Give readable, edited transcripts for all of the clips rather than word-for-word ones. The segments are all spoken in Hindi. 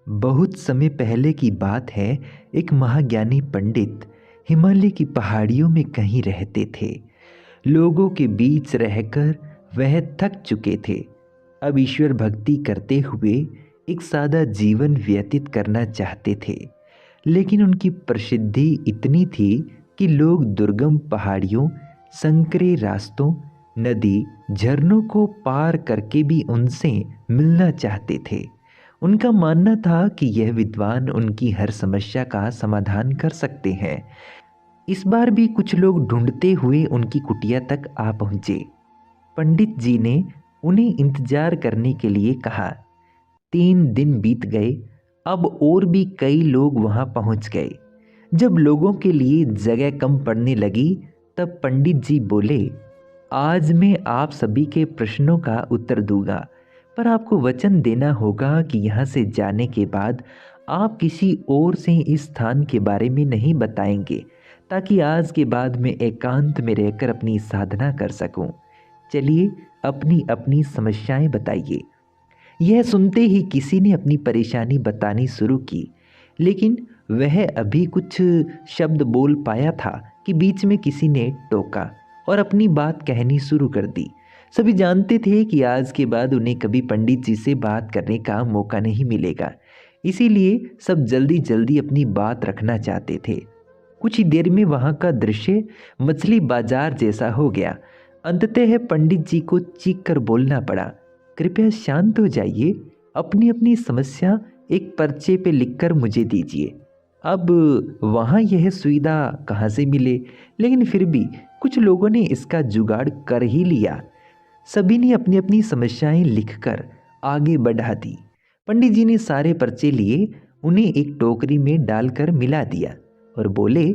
बहुत समय पहले की बात है। एक महाज्ञानी पंडित हिमालय की पहाड़ियों में कहीं रहते थे। लोगों के बीच रहकर वह थक चुके थे। अब ईश्वर भक्ति करते हुए एक सादा जीवन व्यतीत करना चाहते थे। लेकिन उनकी प्रसिद्धि इतनी थी कि लोग दुर्गम पहाड़ियों, संकरे रास्तों, नदी, झरनों को पार करके भी उनसे मिलना चाहते थे। उनका मानना था कि यह विद्वान उनकी हर समस्या का समाधान कर सकते हैं। इस बार भी कुछ लोग ढूंढते हुए उनकी कुटिया तक आ पहुंचे। पंडित जी ने उन्हें इंतजार करने के लिए कहा। 3 दिन बीत गए। अब और भी कई लोग वहां पहुंच गए। जब लोगों के लिए जगह कम पड़ने लगी, तब पंडित जी बोले, आज मैं आप सभी के प्रश्नों का उत्तर दूंगा, पर आपको वचन देना होगा कि यहाँ से जाने के बाद आप किसी और से इस स्थान के बारे में नहीं बताएंगे, ताकि आज के बाद मैं एकांत में रहकर अपनी साधना कर सकूं। चलिए, अपनी अपनी समस्याएं बताइए। यह सुनते ही किसी ने अपनी परेशानी बतानी शुरू की, लेकिन वह अभी कुछ शब्द बोल पाया था कि बीच में किसी ने टोका और अपनी बात कहनी शुरू कर दी। सभी जानते थे कि आज के बाद उन्हें कभी पंडित जी से बात करने का मौका नहीं मिलेगा, इसीलिए सब जल्दी जल्दी अपनी बात रखना चाहते थे। कुछ ही देर में वहां का दृश्य मछली बाजार जैसा हो गया। अंततः पंडित जी को चीख कर बोलना पड़ा, कृपया शांत हो जाइए, अपनी अपनी समस्या एक पर्चे पे लिखकर मुझे दीजिए। अब वहाँ यह सुविधा कहाँ से मिले, लेकिन फिर भी कुछ लोगों ने इसका जुगाड़ कर ही लिया। सभी ने अपनी अपनी समस्याएं लिखकर आगे बढ़ा दी। पंडित जी ने सारे पर्चे लिए, उन्हें एक टोकरी में डालकर मिला दिया और बोले,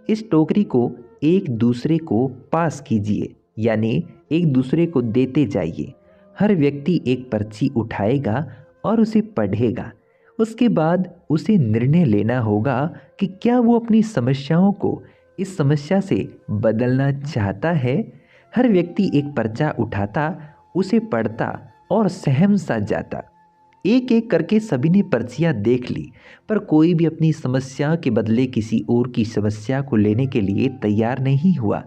इस टोकरी को एक दूसरे को पास कीजिए, यानी एक दूसरे को देते जाइए। हर व्यक्ति एक पर्ची उठाएगा और उसे पढ़ेगा। उसके बाद उसे निर्णय लेना होगा कि क्या वो अपनी समस्याओं को इस समस्या से बदलना चाहता है। हर व्यक्ति एक पर्चा उठाता, उसे पढ़ता और सहम सा जाता। एक एक करके सभी ने पर्चियां देख ली, पर कोई भी अपनी समस्या के बदले किसी और की समस्या को लेने के लिए तैयार नहीं हुआ।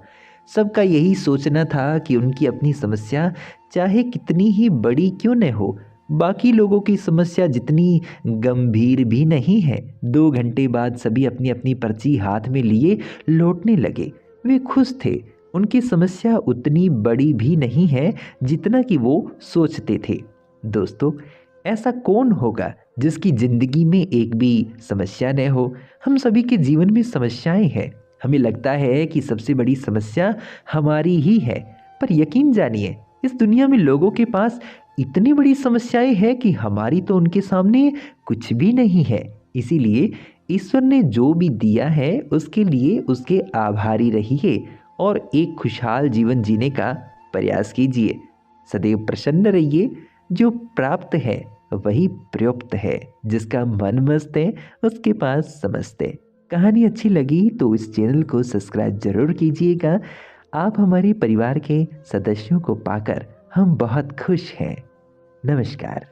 सबका यही सोचना था कि उनकी अपनी समस्या चाहे कितनी ही बड़ी क्यों न हो, बाकी लोगों की समस्या जितनी गंभीर भी नहीं है। 2 घंटे बाद सभी अपनी अपनी पर्ची हाथ में लिए लौटने लगे। वे खुश थे। उनकी समस्या उतनी बड़ी भी नहीं है जितना कि वो सोचते थे। दोस्तों, ऐसा कौन होगा जिसकी जिंदगी में एक भी समस्या न हो? हम सभी के जीवन में समस्याएं हैं। हमें लगता है कि सबसे बड़ी समस्या हमारी ही है, पर यकीन जानिए, इस दुनिया में लोगों के पास इतनी बड़ी समस्याएं हैं कि हमारी तो उनके सामने कुछ भी नहीं है। इसीलिए ईश्वर ने जो भी दिया है उसके लिए उसके आभारी रहिए और एक खुशहाल जीवन जीने का प्रयास कीजिए। सदैव प्रसन्न रहिए। जो प्राप्त है वही प्रयुक्त है। जिसका मन मस्त है उसके पास समस्त है। कहानी अच्छी लगी तो इस चैनल को सब्सक्राइब जरूर कीजिएगा। आप हमारे परिवार के सदस्यों को पाकर हम बहुत खुश हैं। नमस्कार।